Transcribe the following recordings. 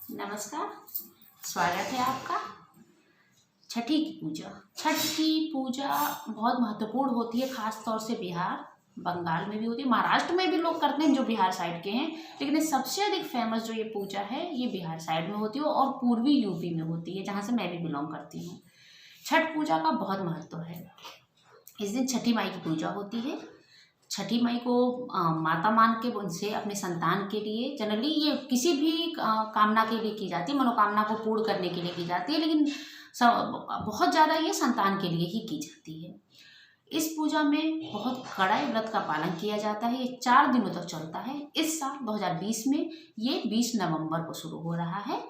नमस्कार। स्वागत है आपका। छठी की पूजा। छठ की पूजा बहुत महत्वपूर्ण होती है, खास तौर से बिहार बंगाल में भी होती है, महाराष्ट्र में भी लोग करते हैं जो बिहार साइड के हैं, लेकिन सबसे अधिक फेमस जो ये पूजा है ये बिहार साइड में होती है और पूर्वी यूपी में होती है, जहाँ से मैं भी बिलोंग करती हूँ। छठ पूजा का बहुत महत्व है। इस दिन छठी माई की पूजा होती है। छठी माई को माता मान के उनसे अपने संतान के लिए, जनरली ये किसी भी कामना के लिए की जाती है, मनोकामना को पूर्ण करने के लिए की जाती है, लेकिन बहुत ज़्यादा ये संतान के लिए ही की जाती है। इस पूजा में बहुत कड़ाई व्रत का पालन किया जाता है। ये 4 दिनों तक चलता है। इस साल 2020 में ये 20 नवंबर को शुरू हो रहा है।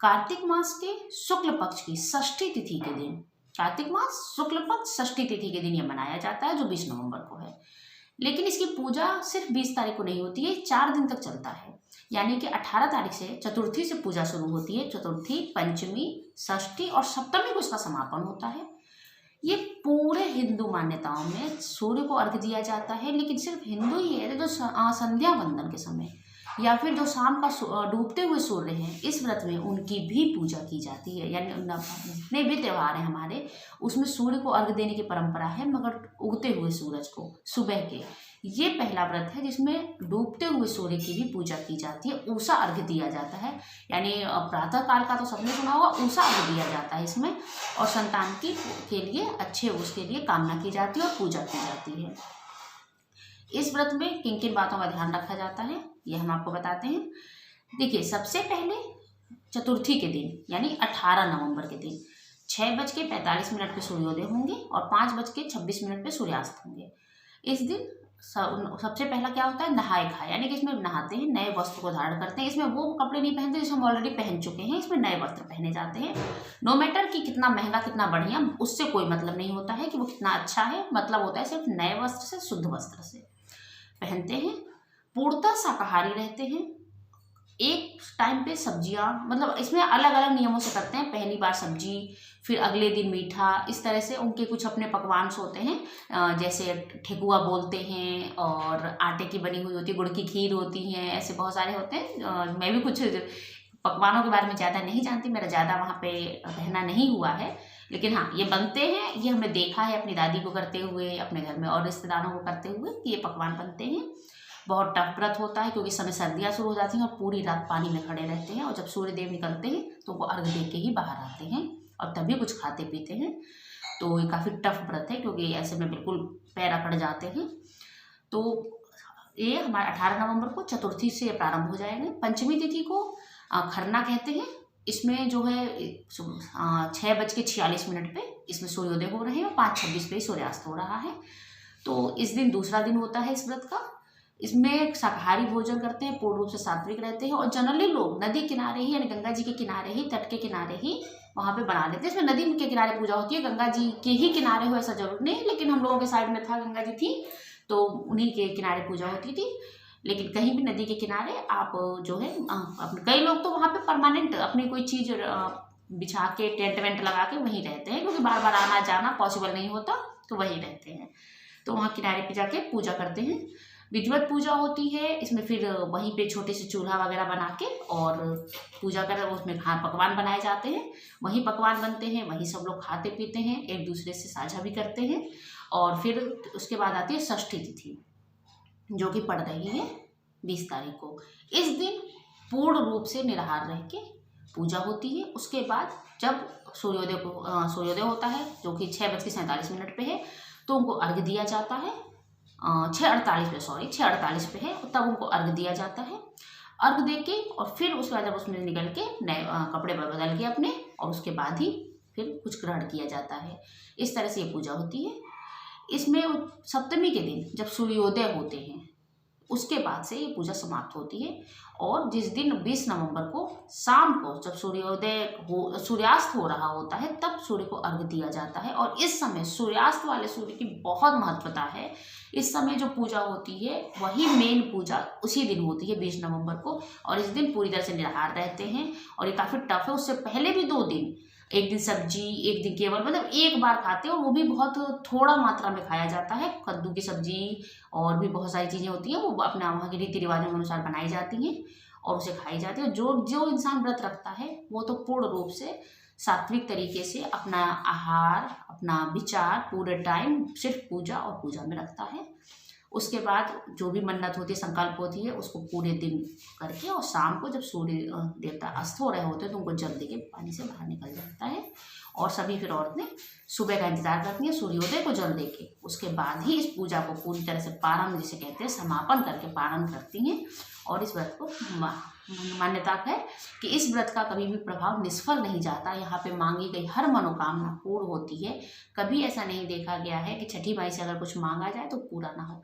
कार्तिक मास के शुक्ल पक्ष की षष्ठी तिथि के दिन, कार्तिक मास शुक्ल पक्ष षष्ठी तिथि के दिन ये मनाया जाता है, जो 20 नवंबर को है। लेकिन इसकी पूजा सिर्फ 20 तारीख को नहीं होती है, 4 दिन तक चलता है। यानी कि 18 तारीख से चतुर्थी से पूजा शुरू होती है। चतुर्थी, पंचमी, षष्ठी और सप्तमी को इसका समापन होता है। ये पूरे हिंदू मान्यताओं में सूर्य को अर्घ्य दिया जाता है, लेकिन सिर्फ हिंदू ही है जो संध्या वंदन के समय या फिर जो शाम का डूबते हुए सूर्य हैं, इस व्रत में उनकी भी पूजा की जाती है। यानी जितने भी त्यौहार हैं हमारे, उसमें सूर्य को अर्घ्य देने की परंपरा है, मगर उगते हुए सूरज को सुबह के। ये पहला व्रत है जिसमें डूबते हुए सूर्य की भी पूजा की जाती है, उषा अर्घ्य दिया जाता है। यानी प्रातः काल का तो सबने सुना होगा, उषा अर्घ्य दिया जाता है इसमें, और संतान की के लिए अच्छे उसके लिए कामना की जाती है और पूजा की जाती है। इस व्रत में किन किन बातों का ध्यान रखा जाता है ये हम आपको बताते हैं। देखिए, सबसे पहले चतुर्थी के दिन यानी 18 नवंबर के दिन 6:45 पे सूर्योदय होंगे और 5:26 पे सूर्यास्त होंगे। इस दिन सबसे पहला क्या होता है, नहाए खाए, यानी कि इसमें नहाते हैं, नए वस्त्र को धारण करते हैं। इसमें वो कपड़े नहीं पहनते जिसे हम ऑलरेडी पहन चुके हैं, इसमें नए वस्त्र पहने जाते हैं। नो मैटर कि कितना महंगा कितना बढ़िया, उससे कोई मतलब नहीं होता है कि वो कितना अच्छा है, मतलब होता है सिर्फ नए वस्त्र से, शुद्ध वस्त्र से पहनते हैं। पूर्णतः शाकाहारी रहते हैं। एक टाइम पे सब्जियां, मतलब इसमें अलग अलग नियमों से करते हैं। पहली बार सब्जी, फिर अगले दिन मीठा, इस तरह से उनके कुछ अपने पकवान होते हैं, जैसे ठेकुआ बोलते हैं, और आटे की बनी हुई होती है, गुड़ की खीर होती है, ऐसे बहुत सारे होते हैं। मैं भी कुछ पकवानों के बारे में ज़्यादा नहीं जानती, मेरा ज़्यादा वहाँ पे रहना नहीं हुआ है, लेकिन हाँ ये बनते हैं। ये हमने देखा है अपनी दादी को करते हुए, अपने घर में और रिश्तेदारों को करते हुए कि ये पकवान बनते हैं। बहुत टफ व्रत होता है क्योंकि इस समय सर्दियाँ शुरू हो जाती हैं और पूरी रात पानी में खड़े रहते हैं, और जब सूर्य देव निकलते हैं तो वो अर्घ दे के ही बाहर आते हैं और तभी कुछ खाते पीते हैं। तो ये काफ़ी टफ व्रत है क्योंकि ऐसे में बिल्कुल पैर अकड़ जाते हैं। तो ये हमारे 18 नवंबर को चतुर्थी से प्रारंभ हो जाएंगे। पंचमी तिथि को खरना कहते हैं। इसमें जो है 6:46 पे इसमें सूर्योदय हो रहे हैं और 5:26 पे सूर्यास्त हो रहा है। तो इस दिन दूसरा दिन होता है इस व्रत का। इसमें शाकाहारी भोजन करते हैं, पूर्ण रूप से सात्विक रहते हैं, और जनरली लोग नदी किनारे ही, यानी गंगा जी के किनारे ही, तट के किनारे ही वहाँ पे बना लेते हैं। इसमें नदी के किनारे पूजा होती है, गंगा जी के ही किनारे हो ऐसा जरूर नहीं, लेकिन हम लोगों के साइड में था, गंगा जी थी तो उन्हीं के किनारे पूजा होती थी। लेकिन कहीं भी नदी के किनारे आप जो है कई लोग तो वहाँ पे परमानेंट अपनी कोई चीज़ बिछा के टेंट वेंट लगा के वहीं रहते हैं, क्योंकि बार बार आना जाना पॉसिबल नहीं होता, तो वहीं रहते हैं। तो वहाँ किनारे पे जाके पूजा करते हैं। विधिवत पूजा होती है इसमें, फिर वहीं पे छोटे से चूल्हा वगैरह बना के और पूजा कर उसमें पकवान बनाए जाते हैं। वहीं पकवान बनते हैं, वहीं सब लोग खाते पीते हैं, एक दूसरे से साझा भी करते हैं। और फिर उसके बाद आती है षष्ठी तिथि, जो कि पड़ रही है 20 तारीख को। इस दिन पूर्ण रूप से निराहार रह के पूजा होती है। उसके बाद जब सूर्योदय होता है, जो कि 6:47 पे है, तो उनको अर्घ्य दिया जाता है। 6:48 पे है, तब उनको अर्घ्य दिया जाता है। अर्घ्य दे के और फिर उसके बाद जब उसमें निकल के नए कपड़े बदल के अपने, और उसके बाद ही फिर कुछ ग्रहण किया जाता है। इस तरह से ये पूजा होती है। इसमें सप्तमी के दिन जब सूर्योदय होते हैं, उसके बाद से ये पूजा समाप्त होती है। और जिस दिन 20 नवंबर को शाम को जब सूर्यास्त हो रहा होता है, तब सूर्य को अर्घ्य दिया जाता है। और इस समय सूर्यास्त वाले सूर्य की बहुत महत्वता है। इस समय जो पूजा होती है वही मेन पूजा उसी दिन होती है 20 नवंबर को, और इस दिन पूरी तरह से निराहार रहते हैं। और ये काफ़ी टफ है। उससे पहले भी 2 दिन, एक दिन सब्जी, एक दिन केवल, मतलब एक बार खाते हैं, और वो भी बहुत थोड़ा मात्रा में खाया जाता है। कद्दू की सब्जी और भी बहुत सारी चीज़ें होती हैं, वो अपना वहाँ के रीति रिवाजों के अनुसार बनाई जाती हैं। और उसे खाई जाती है। जो जो इंसान व्रत रखता है वो तो पूर्ण रूप से सात्विक तरीके से अपना आहार, अपना विचार पूरे टाइम सिर्फ पूजा और पूजा में रखता है। उसके बाद जो भी मन्नत होती है, संकल्प होती है, उसको पूरे दिन करके और शाम को जब सूर्य देवता अस्त हो रहे होते हैं तो उनको जल दे के पानी से बाहर निकल जाता है। और सभी फिर औरतें सुबह का इंतजार करती हैं सूर्योदय को जल दे के, उसके बाद ही इस पूजा को पूरी तरह से पारण जिसे कहते हैं समापन करके पारण करती हैं। और इस व्रत को मान्यता है कि इस व्रत का कभी भी प्रभाव निष्फल नहीं जाता। यहाँ पे मांगी गई हर मनोकामना पूर्ण होती है। कभी ऐसा नहीं देखा गया है कि छठी माई से अगर कुछ मांगा जाए तो पूरा ना हो।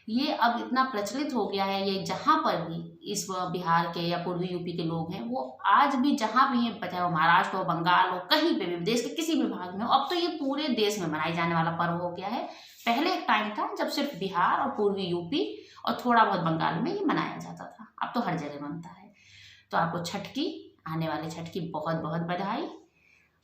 ये अब इतना प्रचलित हो गया है, ये जहाँ पर भी इस बिहार के या पूर्वी यूपी के लोग हैं वो आज भी जहाँ भी हैं, चाहे वो महाराष्ट्र हो, बंगाल हो, कहीं पे भी देश के किसी भी भाग में हो, अब तो ये पूरे देश में मनाए जाने वाला पर्व हो गया है। पहले एक टाइम था जब सिर्फ बिहार और पूर्वी यूपी और थोड़ा बहुत बंगाल में ये मनाया जाता था, अब तो हर जगह बनता है। तो आपको छठ की, आने वाले छठ की बहुत बहुत बधाई।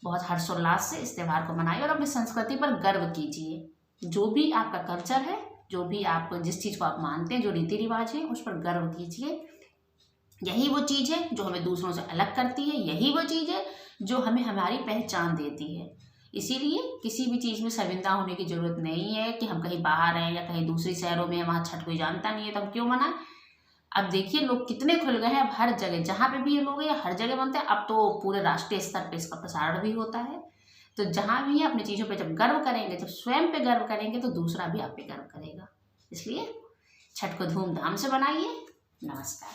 बहुत हर्षोल्लास से इस त्यौहार को मनाइए और अपनी संस्कृति पर गर्व कीजिए। जो भी आपका कल्चर है, जो भी आप जिस चीज़ को आप मानते हैं, जो रीति रिवाज है, उस पर गर्व कीजिए। यही वो चीज़ है जो हमें दूसरों से अलग करती है, यही वो चीज़ है जो हमें हमारी पहचान देती है। इसीलिए किसी भी चीज़ में शर्मिंदा होने की ज़रूरत नहीं है कि हम कहीं बाहर हैं या कहीं दूसरे शहरों में, वहाँ छठ कोई जानता नहीं है तो हम क्यों मनाएं। अब देखिए लोग कितने खुल गए हैं, अब हर जगह जहाँ पे भी ये लोग हैं हर जगह बनते हैं। अब तो पूरे राष्ट्रीय स्तर पे इसका प्रसारण भी होता है। तो जहाँ भी है अपनी चीज़ों पे जब गर्व करेंगे, जब स्वयं पे गर्व करेंगे तो दूसरा भी आप पे गर्व करेगा। इसलिए छठ को धूमधाम से बनाइए। नमस्कार।